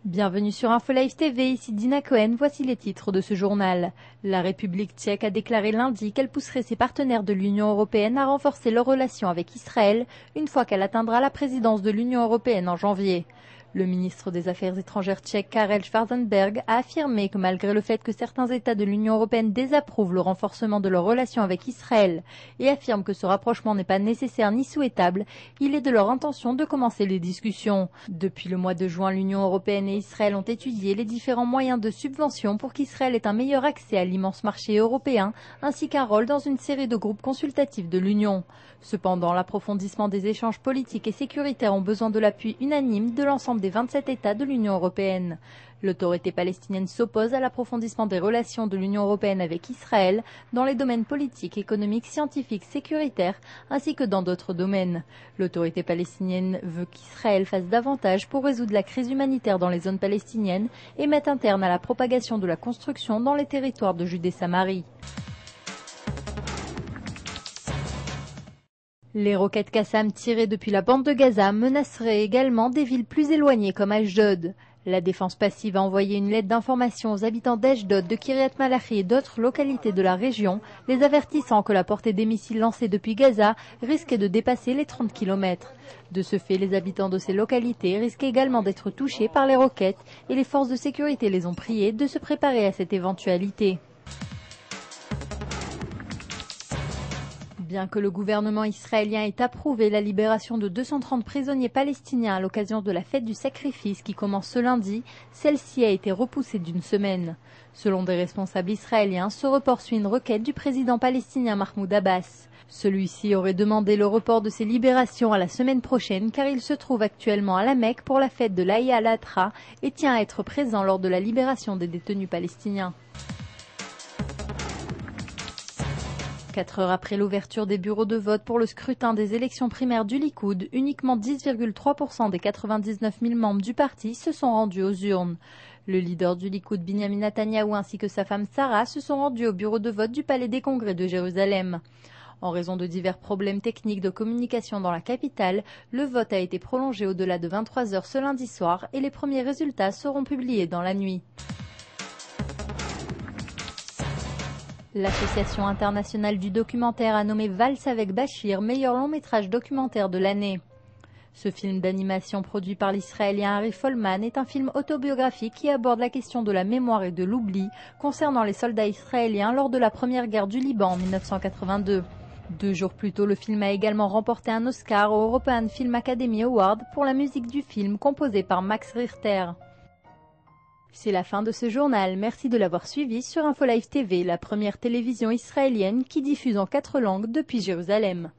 Bienvenue sur InfoLive TV, ici Dina Cohen, voici les titres de ce journal. La République tchèque a déclaré lundi qu'elle pousserait ses partenaires de l'Union européenne à renforcer leurs relations avec Israël une fois qu'elle atteindra la présidence de l'Union européenne en janvier. Le ministre des Affaires étrangères tchèque Karel Schwarzenberg a affirmé que malgré le fait que certains États de l'Union européenne désapprouvent le renforcement de leurs relations avec Israël et affirment que ce rapprochement n'est pas nécessaire ni souhaitable, il est de leur intention de commencer les discussions. Depuis le mois de juin, l'Union européenne et Israël ont étudié les différents moyens de subvention pour qu'Israël ait un meilleur accès à l'immense marché européen ainsi qu'un rôle dans une série de groupes consultatifs de l'Union. Cependant, l'approfondissement des échanges politiques et sécuritaires ont besoin de l'appui unanime de l'ensemble des 27 États de l'Union européenne. L'autorité palestinienne s'oppose à l'approfondissement des relations de l'Union européenne avec Israël dans les domaines politiques, économiques, scientifiques, sécuritaires, ainsi que dans d'autres domaines. L'autorité palestinienne veut qu'Israël fasse davantage pour résoudre la crise humanitaire dans les zones palestiniennes et mettre un terme à la propagation de la construction dans les territoires de Judée-Samarie. Les roquettes Qassam tirées depuis la bande de Gaza menaceraient également des villes plus éloignées comme Ashdod. La défense passive a envoyé une lettre d'information aux habitants d'Ashdod, de Kiryat Malachi et d'autres localités de la région, les avertissant que la portée des missiles lancés depuis Gaza risquait de dépasser les 30 km. De ce fait, les habitants de ces localités risquent également d'être touchés par les roquettes et les forces de sécurité les ont priés de se préparer à cette éventualité. Bien que le gouvernement israélien ait approuvé la libération de 230 prisonniers palestiniens à l'occasion de la fête du sacrifice qui commence ce lundi, celle-ci a été repoussée d'une semaine. Selon des responsables israéliens, ce report suit une requête du président palestinien Mahmoud Abbas. Celui-ci aurait demandé le report de ces libérations à la semaine prochaine car il se trouve actuellement à la Mecque pour la fête de l'Aïd al-Adha et tient à être présent lors de la libération des détenus palestiniens. 4 heures après l'ouverture des bureaux de vote pour le scrutin des élections primaires du Likoud, uniquement 10,3% des 99 000 membres du parti se sont rendus aux urnes. Le leader du Likoud, Binyamin Netanyahou, ainsi que sa femme Sarah se sont rendus au bureau de vote du Palais des Congrès de Jérusalem. En raison de divers problèmes techniques de communication dans la capitale, le vote a été prolongé au-delà de 23 heures ce lundi soir et les premiers résultats seront publiés dans la nuit. L'Association internationale du documentaire a nommé Valse avec Bachir meilleur long-métrage documentaire de l'année. Ce film d'animation produit par l'Israélien Harry Folman est un film autobiographique qui aborde la question de la mémoire et de l'oubli concernant les soldats israéliens lors de la première guerre du Liban en 1982. 2 jours plus tôt, le film a également remporté un Oscar au European Film Academy Award pour la musique du film composée par Max Richter. C'est la fin de ce journal, merci de l'avoir suivi sur InfoLive TV, la première télévision israélienne qui diffuse en 4 langues depuis Jérusalem.